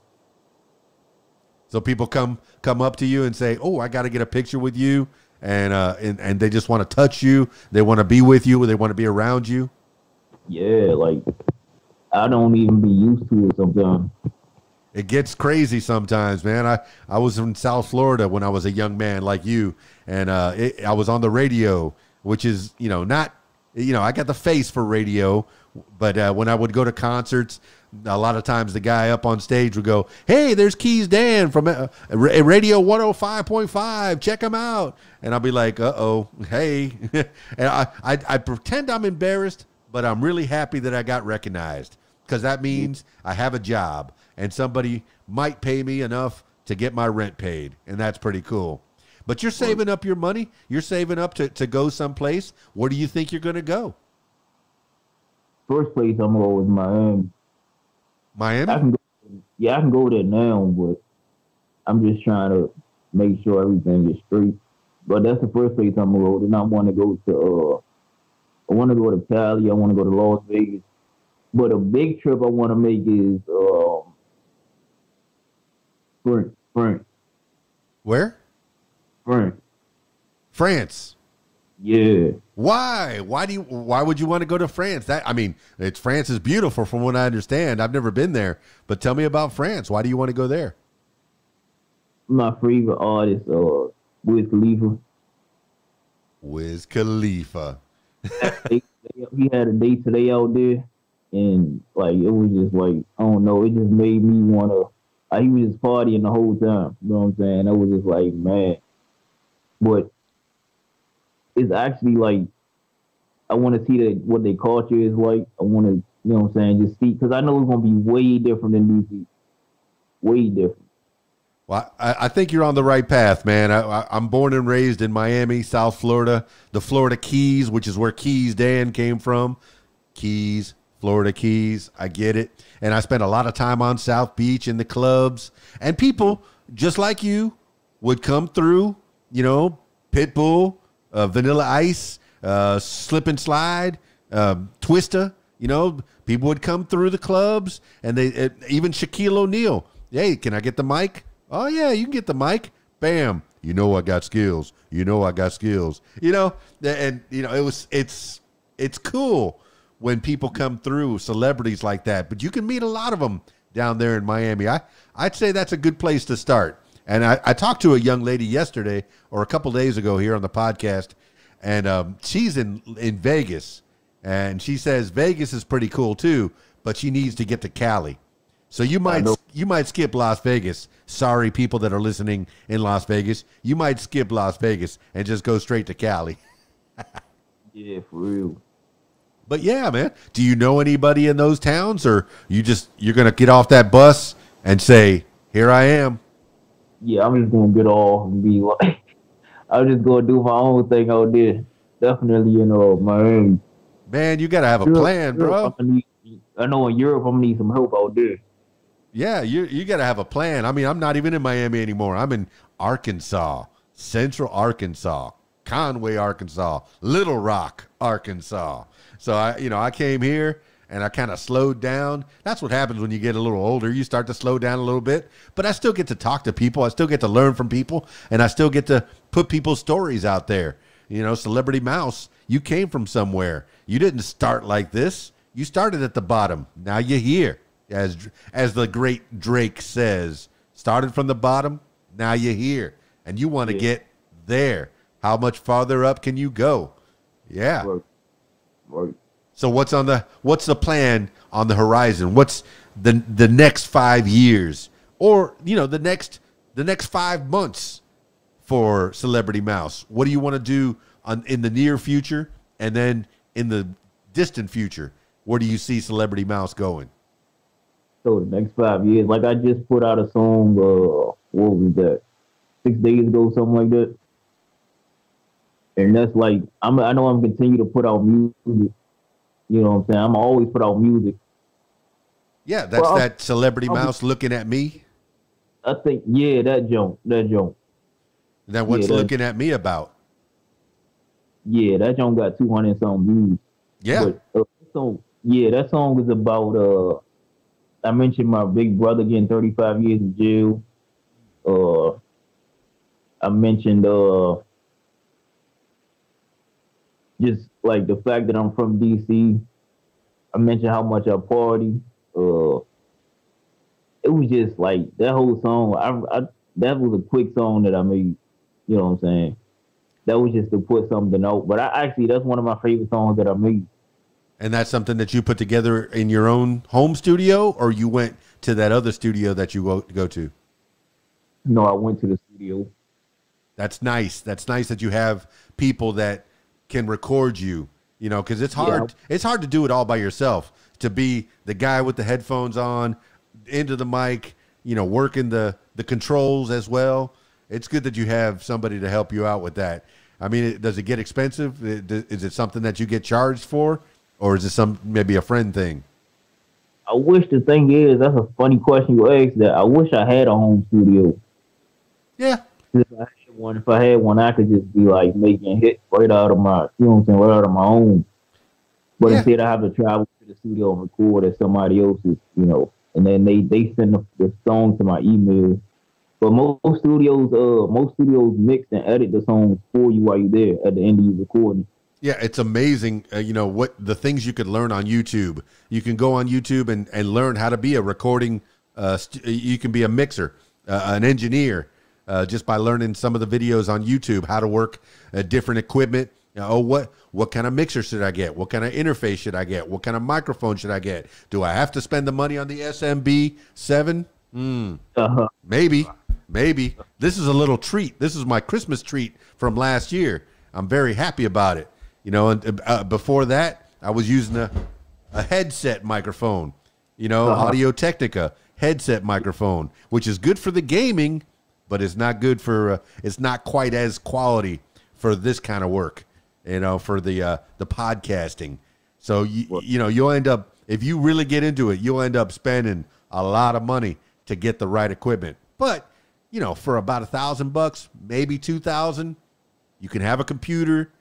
So people come up to you and say, "Oh, I got to get a picture with you," and they just want to touch you. They want to be with you. They want to be around you. Yeah, like I don't even be used to it sometimes. It gets crazy sometimes, man. I was in South Florida when I was a young man like you, and I was on the radio, which is, you know, not, you know, I got the face for radio, but when I would go to concerts, a lot of times the guy up on stage would go, "Hey, there's KeysDAN from Radio 105.5. Check him out." And I'll be like, "Uh-oh, hey." And I pretend I'm embarrassed, but I'm really happy that I got recognized because that means I have a job and somebody might pay me enough to get my rent paid, and that's pretty cool. But you're saving up your money. You're saving up to go someplace. Where do you think you're going to go? First place I'm going with Miami. Miami? I can go there now, but I'm just trying to make sure everything is straight. But that's the first place I'm gonna go. Then I want to go to Cali. I want to go to Las Vegas. But a big trip I want to make is France. Where? France. France. Yeah. Why? Why would you want to go to France? France is beautiful from what I understand. I've never been there, but tell me about France. Why do you want to go there? My favorite artist, Wiz Khalifa. Wiz Khalifa. He had a day today out there, and like it was just like I don't know, it just made me wanna. He was just partying the whole time. You know what I'm saying? I was just like, man, but it's actually like I want to see what their culture is like. I want to, you know what I'm saying, just see because I know it's gonna be way different than DC, way different. Well, I think you're on the right path, man. I'm born and raised in Miami, South Florida, the Florida Keys, which is where KeysDAN came from. Keys, Florida Keys. I get it. And I spent a lot of time on South Beach in the clubs. And people, just like you, would come through, you know, Pitbull, Vanilla Ice, Slip and Slide, Twista. You know, people would come through the clubs. And even Shaquille O'Neal. Hey, can I get the mic? Oh, yeah, you can get the mic. Bam. You know I got skills. You know I got skills. You know, and, you know, it's cool when people come through, celebrities like that. But you can meet a lot of them down there in Miami. I'd say that's a good place to start. And I talked to a young lady yesterday or a couple days ago here on the podcast, and she's in Vegas. And she says Vegas is pretty cool, too, but she needs to get to Cali. So you might skip Las Vegas. Sorry, people that are listening in Las Vegas. You might skip Las Vegas and just go straight to Cali. Yeah, for real. But yeah, man. Do you know anybody in those towns, or you're gonna get off that bus and say, "Here I am"? Yeah, I'm just gonna get off and be like, I'm just gonna do my own thing out there. Definitely, you know, Miami. Man, you gotta have a plan, bro. I know in Europe, I'm gonna need some help out there. Yeah, you got to have a plan. I mean, I'm not even in Miami anymore. I'm in Arkansas, Central Arkansas, Conway, Arkansas, Little Rock, Arkansas. So I came here and I kind of slowed down. That's what happens when you get a little older. You start to slow down a little bit, but I still get to talk to people. I still get to learn from people, and I still get to put people's stories out there. You know, CelebrityMouse, you came from somewhere. You didn't start like this. You started at the bottom. Now you're here. As the great Drake says, started from the bottom, now you're here, and you want to get there. How much farther up can you go? Yeah. Right. So what's the plan on the horizon? What's the next 5 years, or the next 5 months for CelebrityMouse? What do you want to do in the near future, and then in the distant future? Where do you see CelebrityMouse going? So the next 5 years, like I just put out a song, what was that, 6 days ago, something like that. And that's like, I know I'm continue to put out music. You know what I'm saying? I'm always put out music. Yeah, that's that CelebrityMouse looking at me. I think, yeah, that joke. Then what's looking at me about? Yeah, that joke got 200 something views. Yeah. But, that song is about, I mentioned my big brother getting 35 years in jail. I mentioned just like the fact that I'm from DC. I mentioned how much I party. It was just like that whole song. That was a quick song that I made. You know what I'm saying? That was just to put something out. But that's one of my favorite songs that I made. And that's something that you put together in your own home studio, or you went to that other studio that you go to? No, I went to the studio. That's nice. That's nice that you have people that can record you, because it's hard. Yeah. It's hard to do it all by yourself, to be the guy with the headphones on, into the mic, working the controls as well. It's good that you have somebody to help you out with that. I mean, does it get expensive? Is it something that you get charged for? Or is it maybe a friend thing? I wish the thing is, that's a funny question you asked that. I wish I had a home studio. Yeah. If I had one, I could just be like making hits right out of my, right out of my own. But instead I have to travel to the studio and record at somebody else's, and then they send the song to my email, But most studios mix and edit the songs for you while you're there at the end of your recording. Yeah, it's amazing. You know what the things you could learn on YouTube. You can go on YouTube and learn how to be a recording. You can be a mixer, an engineer, just by learning some of the videos on YouTube, how to work different equipment. Oh, what kind of mixer should I get? What kind of interface should I get? What kind of microphone should I get? Do I have to spend the money on the SMB7? Maybe. This is a little treat. This is my Christmas treat from last year. I'm very happy about it. You know, and before that, I was using a headset microphone, you know, Audio Technica headset microphone, which is good for the gaming, but it's not good for, it's not quite as quality for this kind of work, you know, for the podcasting. So, you know, you'll end up, if you really get into it, you'll end up spending a lot of money to get the right equipment. But, you know, for about $1,000, maybe 2,000, you can have a computer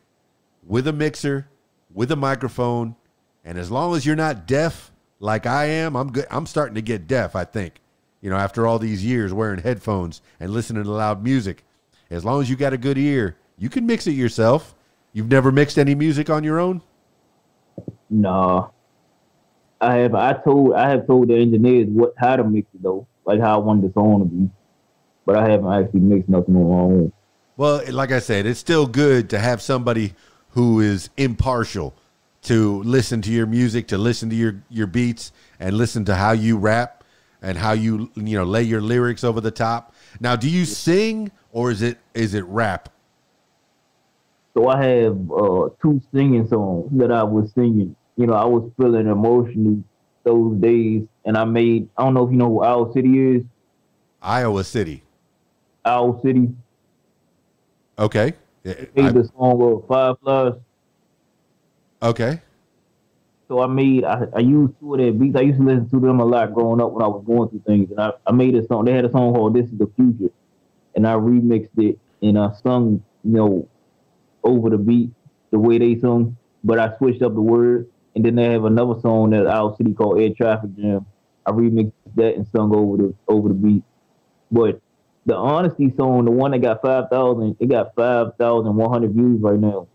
with a mixer, with a microphone, and as long as you're not deaf like I am, I'm good. I'm starting to get deaf, I think. You know, after all these years wearing headphones and listening to loud music, as long as you got a good ear, you can mix it yourself. You've never mixed any music on your own? No. I have told the engineers how to mix it though, like how I wanted the song to be. But I haven't actually mixed nothing on my own. Well, like I said, it's still good to have somebody who is impartial to listen to your music, to listen to your beats, and listen to how you rap and how you know lay your lyrics over the top. Now, do you sing or is it rap? So I have 2 singing songs that I was singing. You know, I was feeling emotional those days, and I don't know if you know who Owl City is. Iowa City. Owl City. Okay. Made the song Fireflies. Okay. So I used 2 of their beats. I used to listen to them a lot growing up when I was going through things. And I made a song. They had a song called This Is the Future. And I remixed it and I sung, you know, over the beat, the way they sung. But I switched up the words. And then they have another song that Owl City called Air Traffic Jam. I remixed that and sung over the beat. But the Honesty song, the one that got 5,000, it got 5,100 views right now.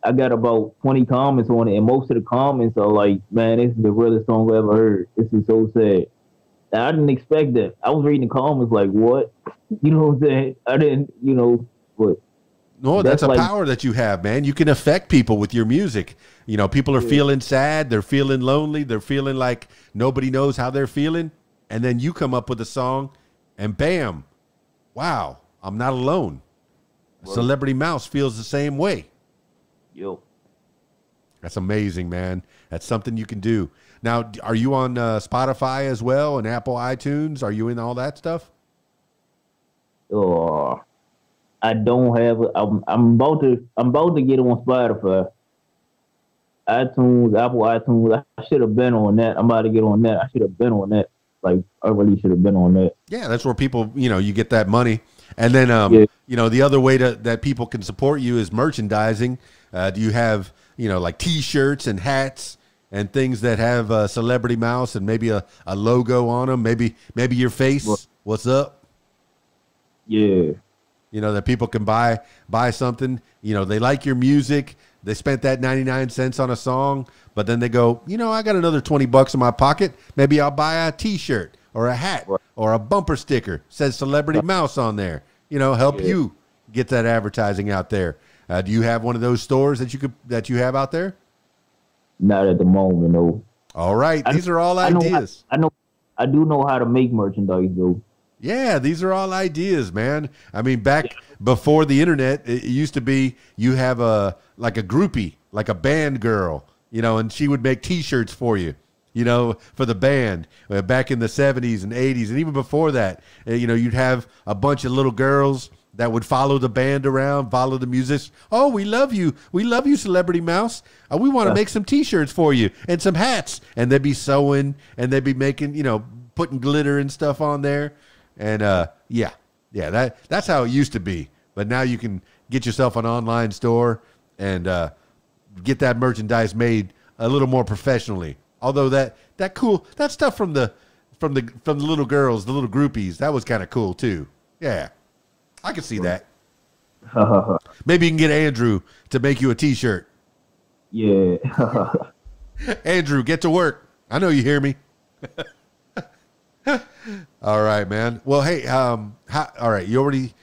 I got about 20 comments on it, and most of the comments are like, man, this is the realest song I ever heard. This is so sad. And I didn't expect that. I was reading the comments like, what? You know what I'm saying? I didn't, you know, but. No, that's a power that you have, man. You can affect people with your music. You know, people are feeling sad. They're feeling lonely. They're feeling like nobody knows how they're feeling. And then you come up with a song and bam, wow, I'm not alone. Right. CelebrityMouse feels the same way. Yo. That's amazing, man. That's something you can do. Now, are you on Spotify as well and Apple iTunes? Are you in all that stuff? I don't have it. I'm about to get on Spotify. iTunes, Apple iTunes. I should have been on that. I'm about to get on that. I should have been on that. Like, I really should have been on that. Yeah, that's where people, you know, you get that money. And then, you know, the other way that people can support you is merchandising. Do you have, you know, like T-shirts and hats and things that have CelebrityMouse and maybe a logo on them? Maybe your face. What's up? Yeah. You know, that people can buy something. You know, they like your music. They spent that 99 cents on a song, but then they go, you know, I got another 20 bucks in my pocket. Maybe I'll buy a T-shirt or a hat or a bumper sticker. Says CelebrityMouse on there. You know, help you get that advertising out there. Do you have one of those stores that you have out there? Not at the moment, no. All right, these are all ideas. I do know how to make merchandise, though. Yeah, these are all ideas, man. I mean, back before the internet, it used to be you have like a groupie, like a band girl, you know, and she would make T-shirts for you, you know, for the band. Back in the 70s and 80s, and even before that, you know, you'd have a bunch of little girls that would follow the band around, follow the musicians. Oh, we love you. We love you, CelebrityMouse. We want to make some T-shirts for you and some hats. And they'd be sewing and they'd be making, you know, putting glitter and stuff on there. And that's how it used to be. But now you can get yourself an online store and get that merchandise made a little more professionally. Although that stuff from the little girls, the little groupies, that was kind of cool too. Yeah, I can see that. Maybe you can get Andrew to make you a T-shirt. Yeah. Andrew, get to work. I know you hear me. All right, man. Well, hey, all right. You already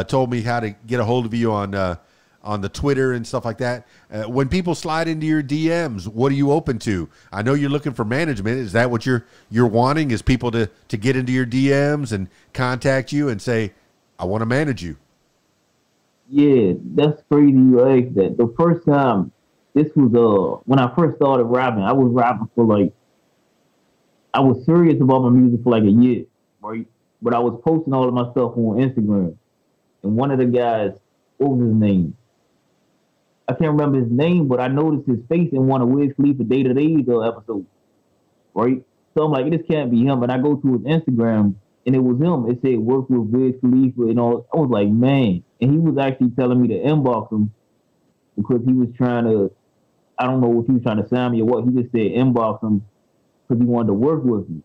told me how to get a hold of you on the Twitter and stuff like that. When people slide into your DMs, what are you open to? I know you're looking for management. Is that what you're wanting? Is people to get into your DMs and contact you and say, I want to manage you? Yeah, that's crazy you asked that. The first time, this was when I first started rapping. I was rapping for like, I was serious about my music for like a year, right? But I was posting all of my stuff on Instagram. And one of the guys, what was his name? I can't remember his name, but I noticed his face in one of Wiz Khalifa Day to Day episodes, right? So I'm like, this can't be him. And I go to his Instagram, and it was him. It said work with Wiz Khalifa and all. I was like, man. And he was actually telling me to inbox him because he was trying to, I don't know if he was trying to sign me or what. He just said inbox him because he wanted to work with me.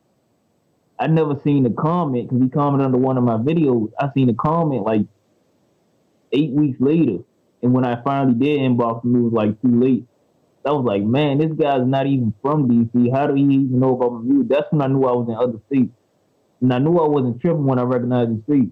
I never seen the comment because he commented under one of my videos. I seen the comment like 8 weeks later. And when I finally did inbox him, it was like too late. I was like, man, this guy's not even from DC. How do he even know about my music? That's when I knew I was in other states. And I knew I wasn't tripping when I recognized his face.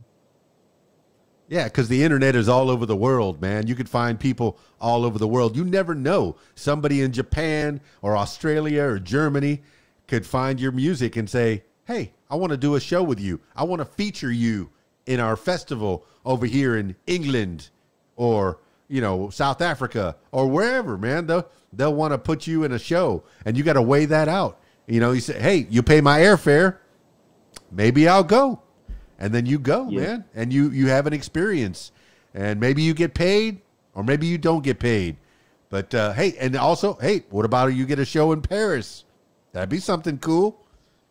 Yeah, because the internet is all over the world, man. You could find people all over the world. You never know. Somebody in Japan or Australia or Germany could find your music and say, hey, I want to do a show with you. I want to feature you in our festival over here in England or, you know, South Africa or wherever, man. They'll want to put you in a show, and you got to weigh that out. You know, you say, hey, you pay my airfare, maybe I'll go. And then you go, man, and you have an experience, and maybe you get paid or maybe you don't get paid. But, hey, and also, hey, what about you get a show in Paris? That'd be something cool.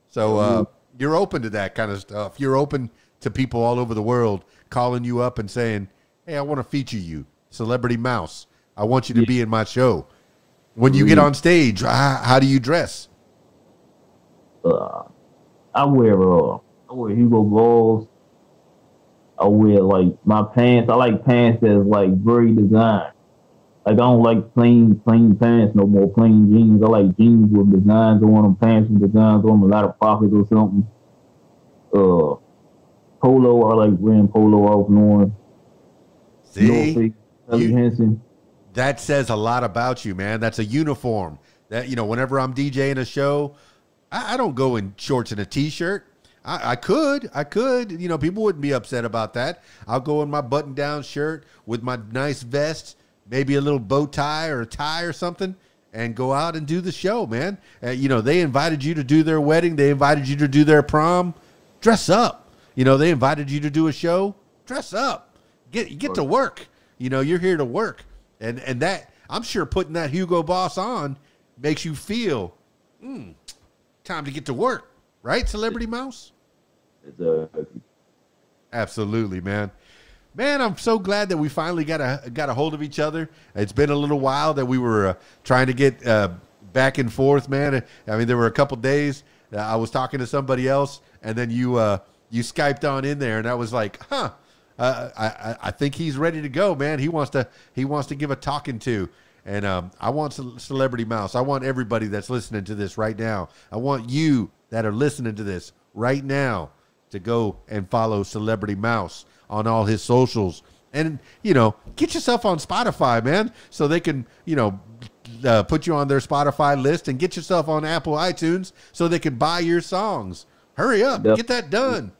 So you're open to that kind of stuff. You're open to people all over the world calling you up and saying, hey, I want to feature you, CelebrityMouse. I want you to be in my show. When you get on stage, how do you dress? I wear Hugo Boss. I wear like my pants. I like pants that's like very designed. Like I don't like plain pants no more. Plain jeans. I like jeans with designs on them. Pants with designs on them. A lot of pockets or something. Polo. I like wearing polo off and on. See, Henson. That says a lot about you, man. That's a uniform. That, you know, whenever I'm DJing a show, I don't go in shorts and a t-shirt. I could, you know, people wouldn't be upset about that. I'll go in my button-down shirt with my nice vest, maybe a little bow tie or a tie or something, and go out and do the show, man. You know, they invited you to do their wedding. They invited you to do their prom. Dress up. You know, they invited you to do a show. Dress up. Get to work. You know, you're here to work. And that, I'm sure putting that Hugo Boss on makes you feel, time to get to work. Right, CelebrityMouse? Absolutely, man. Man, I'm so glad that we finally got a hold of each other. It's been a little while that we were trying to get back and forth, man. I mean, there were a couple days I was talking to somebody else, and then you Skyped on in there, and I was like, huh. I think he's ready to go, man. He wants to give a talking to. And I want CelebrityMouse. I want everybody that's listening to this right now. I want you that are listening to this right now to go and follow CelebrityMouse on all his socials. And, you know, get yourself on Spotify, man, so they can, you know, put you on their Spotify list, and get yourself on Apple iTunes so they can buy your songs. Hurry up. Get that done.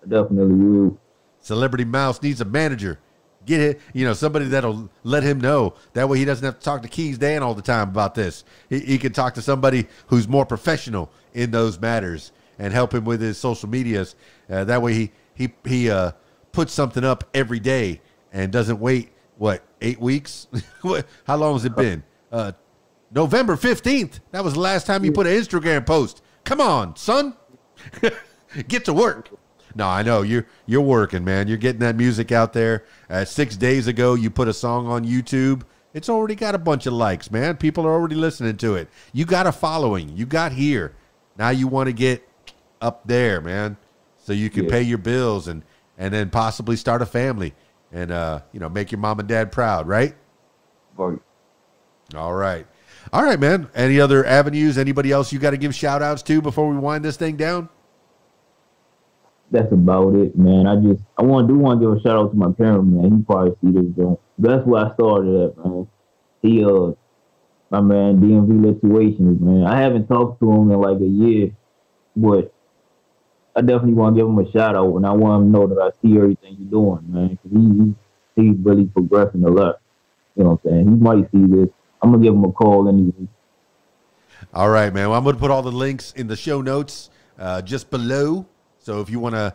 Definitely will. CelebrityMouse needs a manager. Get it, you know, somebody that'll let him know. That way he doesn't have to talk to KeysDAN all the time about this. He can talk to somebody who's more professional in those matters and help him with his social medias. That way he puts something up every day and doesn't wait, 8 weeks? How long has it been? November 15th. That was the last time you put an Instagram post. Come on, son. Get to work. No, I know you're working, man. You're getting that music out there. 6 days ago, you put a song on YouTube. It's already got a bunch of likes, man. People are already listening to it. You got a following. You got here. Now you want to get up there, man, so you can pay your bills and and then possibly start a family and, make your mom and dad proud, right? Right. All right. All right, man. Any other avenues? Anybody else you got to give shout outs to before we wind this thing down? That's about it, man. I want to give a shout out to my parent, man. He probably see this joint. That's where I started at, man. He my man DMV Situations, man. I haven't talked to him in like a year, but I definitely want to give him a shout out, and I want him to know that I see everything he's doing, man. Cause he's really progressing a lot. You know what I'm saying? He might see this. I'm gonna give him a call anyway. All right, man. Well, I'm gonna put all the links in the show notes just below. So if you want to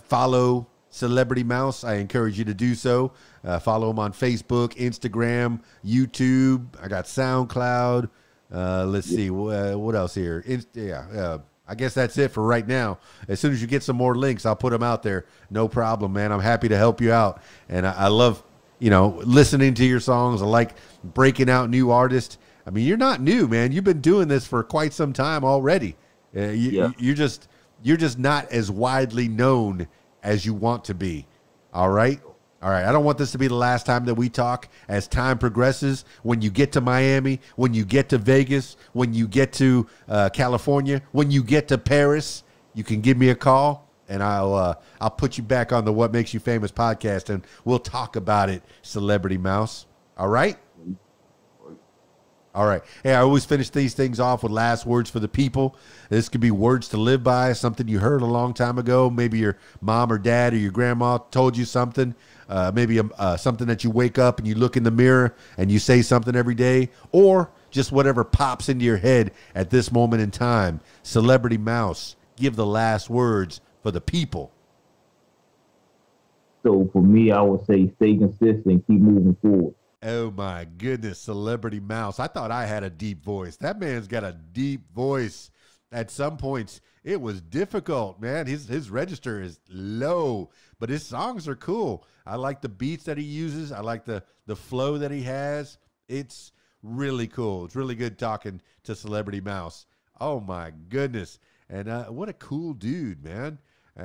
follow CelebrityMouse, I encourage you to do so. Follow him on Facebook, Instagram, YouTube. I got SoundCloud. Let's see what else here. I guess that's it for right now. As soon as you get some more links, I'll put them out there. No problem, man. I'm happy to help you out, and I love listening to your songs. I like breaking out new artists. I mean, you're not new, man. You've been doing this for quite some time already. You're just not as widely known as you want to be. All right. I don't want this to be the last time that we talk. As time progresses, when you get to Miami, when you get to Vegas, when you get to California, when you get to Paris, you can give me a call, and I'll put you back on the What Makes You Famous podcast, and we'll talk about it, CelebrityMouse. All right? All right. Hey, I always finish these things off with last words for the people. This could be words to live by, something you heard a long time ago. Maybe your mom or dad or your grandma told you something. Maybe something that you wake up and you look in the mirror and you say something every day, or just whatever pops into your head at this moment in time. CelebrityMouse, give the last words for the people. So for me, I would say stay consistent, keep moving forward. Oh my goodness, CelebrityMouse. I thought I had a deep voice. That man's got a deep voice. At some points, it was difficult, man. His register is low, but his songs are cool. I like the beats that he uses. I like the flow that he has. It's really cool. It's really good talking to CelebrityMouse. Oh my goodness. And what a cool dude, man.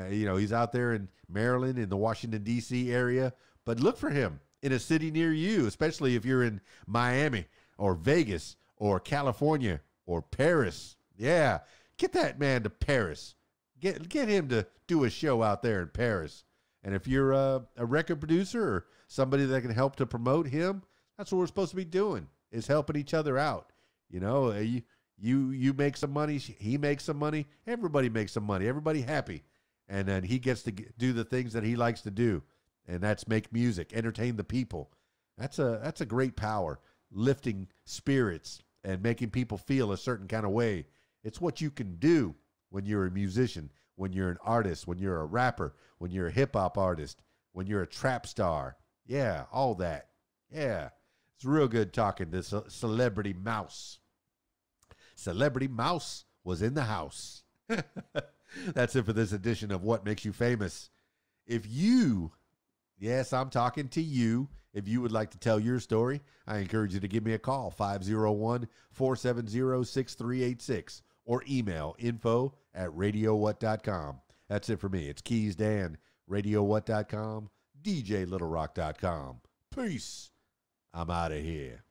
He's out there in Maryland, in the Washington, D.C. area, but look for him in a city near you, especially if you're in Miami or Vegas or California or Paris. Yeah, get that man to Paris. Get him to do a show out there in Paris. And if you're a record producer or somebody that can help to promote him, that's what we're supposed to be doing, is helping each other out. You make some money, he makes some money, everybody makes some money, everybody happy. And then he gets to do the things that he likes to do. And that's make music, entertain the people. That's a great power, lifting spirits and making people feel a certain kind of way. It's what you can do when you're a musician, when you're an artist, when you're a rapper, when you're a hip-hop artist, when you're a trap star. Yeah, all that. Yeah, it's real good talking to CelebrityMouse. CelebrityMouse was in the house. That's it for this edition of What Makes You Famous. Yes, I'm talking to you. If you would like to tell your story, I encourage you to give me a call, 501-470-6386, or email info@radiowhat.com. That's it for me. It's KeysDAN, radiowhat.com, djlittlerock.com. Peace. I'm out of here.